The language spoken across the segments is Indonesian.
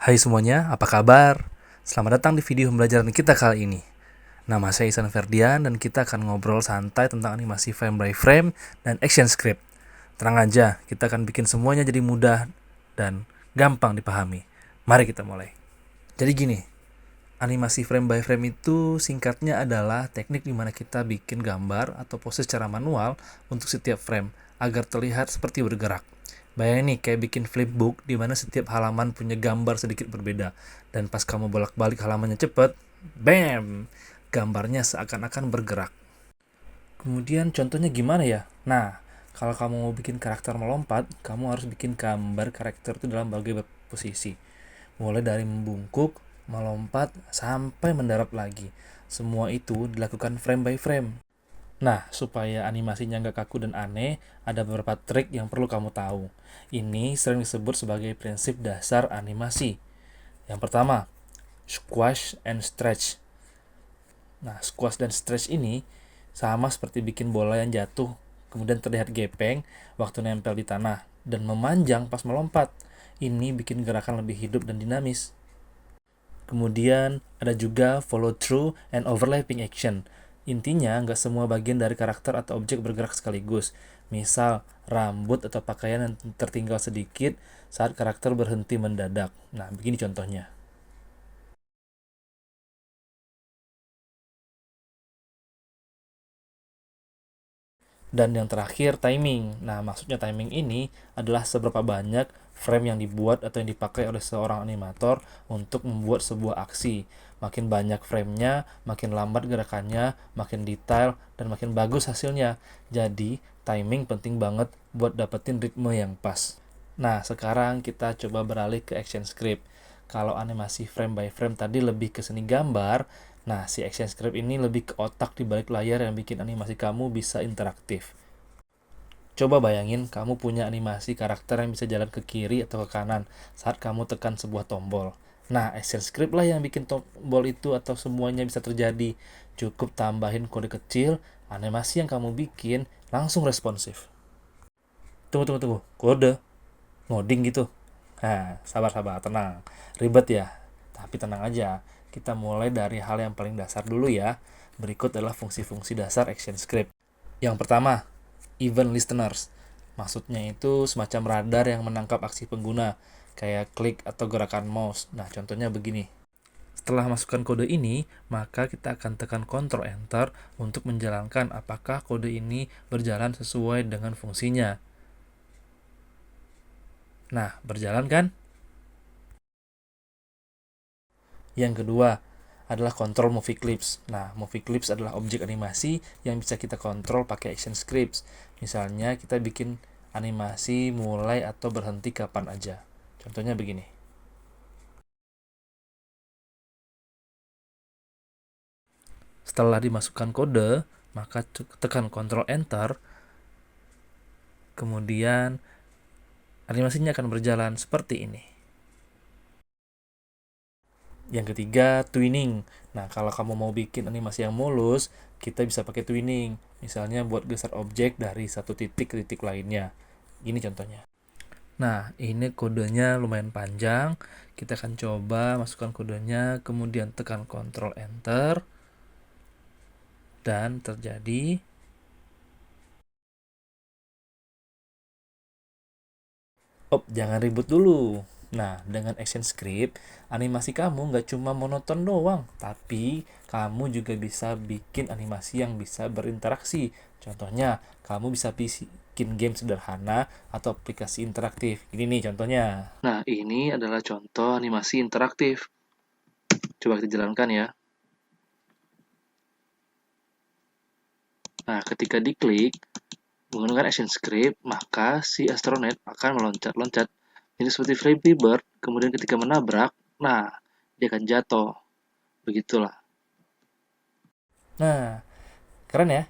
Hai semuanya, apa kabar? Selamat datang di video pembelajaran kita kali ini. Nama saya Isan Ferdian dan kita akan ngobrol santai tentang animasi frame by frame dan action script. Tenang aja, kita akan bikin semuanya jadi mudah dan gampang dipahami. Mari kita mulai. Jadi gini, animasi frame by frame itu singkatnya adalah teknik di mana kita bikin gambar atau pose secara manual untuk setiap frame agar terlihat seperti bergerak. Bayangin nih kayak bikin flipbook di mana setiap halaman punya gambar sedikit berbeda dan pas kamu bolak-balik halamannya cepet, bam, gambarnya seakan-akan bergerak. Kemudian contohnya gimana ya? Nah, kalau kamu mau bikin karakter melompat, kamu harus bikin gambar karakter itu dalam berbagai posisi. Mulai dari membungkuk, melompat, sampai mendarat lagi. Semua itu dilakukan frame by frame. Nah, supaya animasinya nggak kaku dan aneh, ada beberapa trik yang perlu kamu tahu. Ini sering disebut sebagai prinsip dasar animasi. Yang pertama, squash and stretch. Nah, squash dan stretch ini sama seperti bikin bola yang jatuh, kemudian terlihat gepeng waktu nempel di tanah, dan memanjang pas melompat. Ini bikin gerakan lebih hidup dan dinamis. Kemudian ada juga follow through and overlapping action. Intinya nggak semua bagian dari karakter atau objek bergerak sekaligus. Misal rambut atau pakaian yang tertinggal sedikit saat karakter berhenti mendadak. Nah, begini contohnya. Dan yang terakhir, timing. Nah, maksudnya timing ini adalah seberapa banyak frame yang dibuat atau yang dipakai oleh seorang animator untuk membuat sebuah aksi. Makin banyak framenya, makin lambat gerakannya, makin detail, dan makin bagus hasilnya. Jadi, timing penting banget buat dapetin ritme yang pas. Nah, sekarang kita coba beralih ke action script. Kalau animasi frame by frame tadi lebih ke seni gambar, nah, si action script ini lebih ke otak di balik layar yang bikin animasi kamu bisa interaktif. Coba bayangin kamu punya animasi karakter yang bisa jalan ke kiri atau ke kanan saat kamu tekan sebuah tombol. Nah, action script lah yang bikin tombol itu atau semuanya bisa terjadi. Cukup tambahin kode kecil, animasi yang kamu bikin langsung responsif. Tunggu. Kode? Ngoding gitu? Nah, sabar, tenang. Ribet ya? Tapi tenang aja, kita mulai dari hal yang paling dasar dulu ya. Berikut adalah fungsi-fungsi dasar action script. Yang pertama, event listeners. Maksudnya itu semacam radar yang menangkap aksi pengguna, kayak klik atau gerakan mouse. Nah, contohnya begini. Setelah masukkan kode ini, maka kita akan tekan Ctrl Enter untuk menjalankan apakah kode ini berjalan sesuai dengan fungsinya. Nah, berjalan kan? Yang kedua adalah kontrol movie clips. Nah, movie clips adalah objek animasi yang bisa kita kontrol pakai action scripts. Misalnya kita bikin animasi mulai atau berhenti kapan aja. Contohnya begini. Setelah dimasukkan kode, maka tekan Ctrl Enter. Kemudian animasinya akan berjalan seperti ini. Yang ketiga, twinning. Nah, kalau kamu mau bikin animasi yang mulus, kita bisa pakai twinning. Misalnya buat geser objek dari satu titik ke titik lainnya. Ini contohnya. Nah, ini kodenya lumayan panjang. Kita akan coba masukkan kodenya, kemudian tekan Ctrl Enter. Dan terjadi. Jangan ribut dulu. Nah, dengan action script, animasi kamu nggak cuma monoton doang, tapi kamu juga bisa bikin animasi yang bisa berinteraksi. Contohnya, kamu bisa bikin game sederhana atau aplikasi interaktif. Ini nih contohnya. Nah, ini adalah contoh animasi interaktif. Coba kita jalankan ya. Nah, ketika diklik, menggunakan action script, maka si astronaut akan meloncat-loncat. Ini seperti Flappy Bird, kemudian ketika menabrak, nah, dia akan jatuh. Begitulah. Nah, keren ya?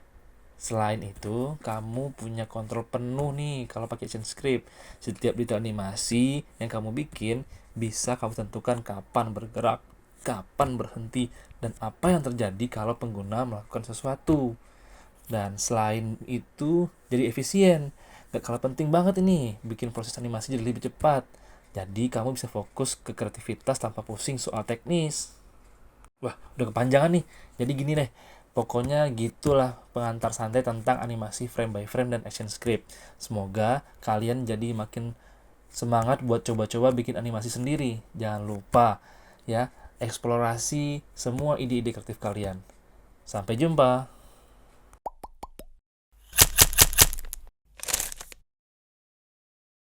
Selain itu, kamu punya kontrol penuh nih kalau pakai action script. Setiap detail animasi yang kamu bikin, bisa kamu tentukan kapan bergerak, kapan berhenti, dan apa yang terjadi kalau pengguna melakukan sesuatu. Dan selain itu, jadi efisien. Gak kalah penting banget ini, bikin proses animasi jadi lebih cepat. Jadi kamu bisa fokus ke kreativitas tanpa pusing soal teknis. Wah, udah kepanjangan nih. Jadi gini deh, pokoknya gitulah pengantar santai tentang animasi frame by frame dan action script. Semoga kalian jadi makin semangat buat coba-coba bikin animasi sendiri. Jangan lupa ya, eksplorasi semua ide-ide kreatif kalian. Sampai jumpa.